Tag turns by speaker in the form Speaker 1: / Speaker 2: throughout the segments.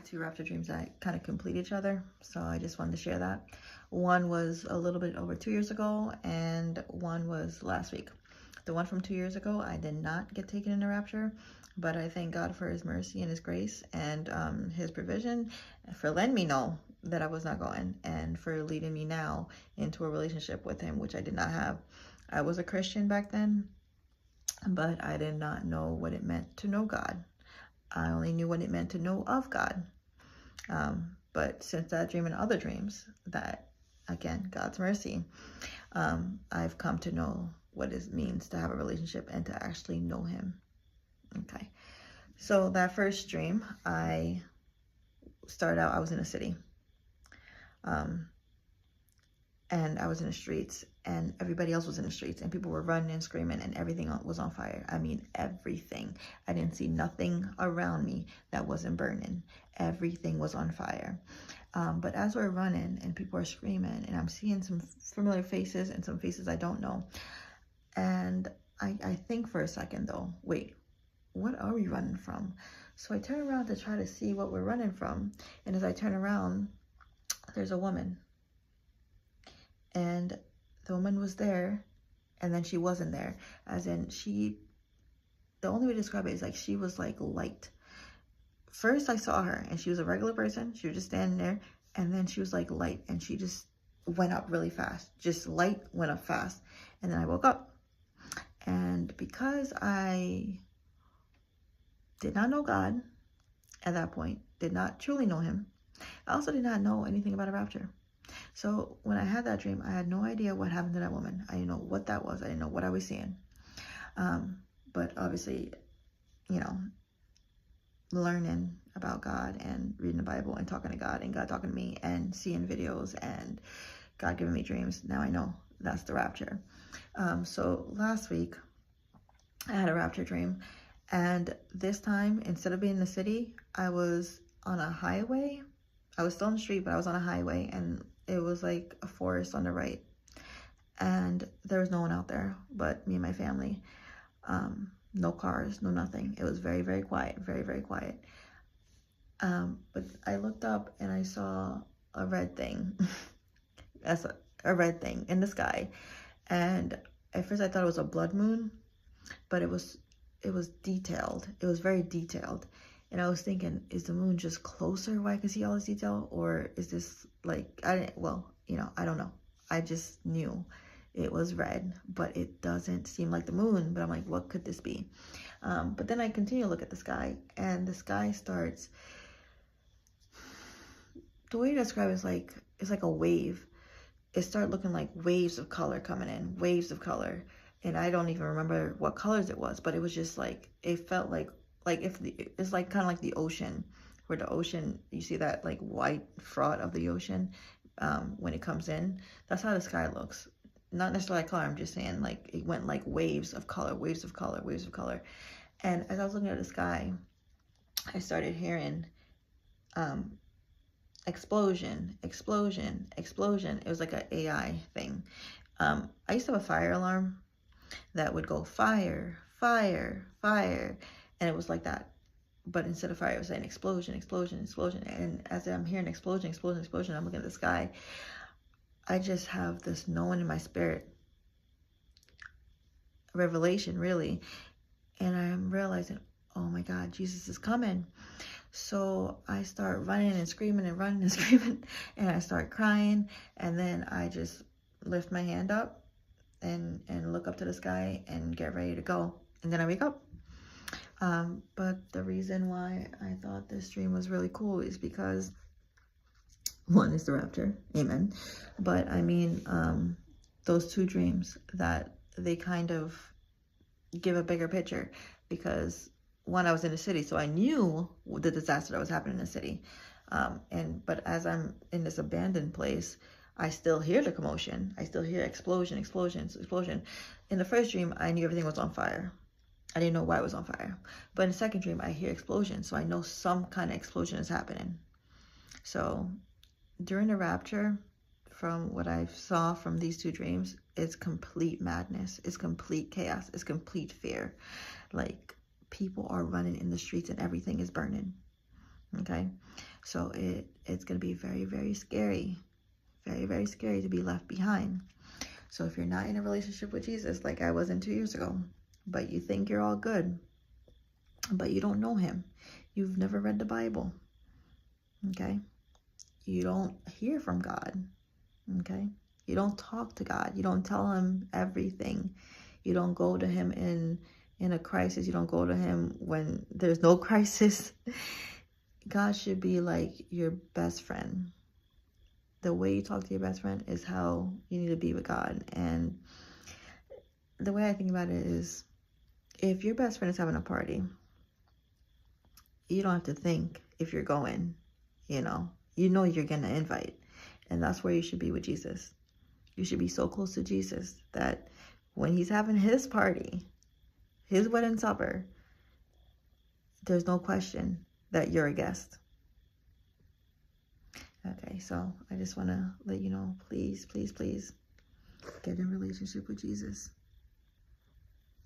Speaker 1: Two Rapture Dreams that kind of complete each other, so I just wanted to share that. One was a little bit over 2 years ago, and one was last week. The one from 2 years ago, I did not get taken into Rapture, but I thank God for His mercy and His grace and His provision for letting me know that I was not going, and for leading me now into a relationship with Him, which I did not have. I was a Christian back then, but I did not know what it meant to know God. I only knew what it meant to know of God. But since that dream and other dreams, that, again, God's mercy, I've come to know what it means to have a relationship and to actually know Him. Okay. So that first dream, I started out, I was in a city. And I was in the streets, and everybody else was in the streets, and people were running and screaming, and everything was on fire. I mean, everything. I didn't see nothing around me that wasn't burning. Everything was on fire. But as we're running and people are screaming, and I'm seeing some familiar faces and some faces I don't know, and I think for a second though, wait, what are we running from? So I turn around to try to see what we're running from, and as I turn around, there's a woman. And the woman was there, and then she wasn't there. As in, the only way to describe it is like she was like light. First, I saw her, and she was a regular person. She was just standing there, and then she was like light, and she just went up really fast. Just light went up fast. And then I woke up. And because I did not know God at that point, did not truly know Him, I also did not know anything about a rapture. So when I had that dream, I had no idea what happened to that woman. I didn't know what that was. I didn't know what I was seeing. But obviously, you know, learning about God and reading the Bible and talking to God and God talking to me and seeing videos and God giving me dreams, now I know that's the rapture. So last week, I had a rapture dream. And this time, instead of being in the city, I was on a highway. I was still on the street, but I was on a highway, and it was like a forest on the right, and there was no one out there but me and my family. No cars, no nothing. It was very, very quiet, very, very quiet. But I looked up and I saw a red thing. That's a red thing in the sky, and at first I thought it was a blood moon, but it was detailed. It was very detailed. And I was thinking, is the moon just closer where I can see all this detail? Or is this like, I don't know. I just knew it was red, but it doesn't seem like the moon. But I'm like, what could this be? But then I continue to look at the sky, and the sky starts, the way to describe it is like, it's like a wave. It started looking like waves of color coming in, waves of color. And I don't even remember what colors it was, but it was just like, it felt like it's like kind of like the ocean, where the ocean, you see that like white froth of the ocean when it comes in. That's how the sky looks. Not necessarily like color, I'm just saying like it went like waves of color, waves of color, waves of color. And as I was looking at the sky, I started hearing explosion, explosion, explosion. It was like an AI thing. I used to have a fire alarm that would go fire, fire, fire. And it was like that. But instead of fire, it was saying explosion, explosion, explosion. And as I'm hearing explosion, explosion, explosion, I'm looking at the sky. I just have this knowing in my spirit, revelation, really. And I'm realizing, oh my God, Jesus is coming. So I start running and screaming and running and screaming. And I start crying. And then I just lift my hand up and look up to the sky and get ready to go. And then I wake up. But the reason why I thought this dream was really cool is because one is the rapture, amen. But I mean, those two dreams, that they kind of give a bigger picture, because one, I was in the city, so I knew the disaster that was happening in the city. But as I'm in this abandoned place, I still hear the commotion. I still hear explosion, explosions, explosion. In the first dream, I knew everything was on fire. I didn't know why it was on fire. But in the second dream, I hear explosion. So I know some kind of explosion is happening. So during the rapture, from what I saw from these two dreams, it's complete madness. It's complete chaos. It's complete fear. Like, people are running in the streets and everything is burning. Okay? So it's going to be very, very scary. Very, very scary to be left behind. So if you're not in a relationship with Jesus, like I wasn't 2 years ago, but you think you're all good, but you don't know him, you've never read the Bible, okay? You don't hear from God, okay? You don't talk to God. You don't tell him everything. You don't go to him in a crisis. You don't go to him when there's no crisis. God should be like your best friend. The way you talk to your best friend is how you need to be with God. And the way I think about it is, if your best friend is having a party, you don't have to think if you're going, you know you're going to invite. And that's where you should be with Jesus. You should be so close to Jesus that when he's having his party, his wedding supper, there's no question that you're a guest. Okay, so I just want to let you know, please, please, please get in a relationship with Jesus.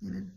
Speaker 1: Amen.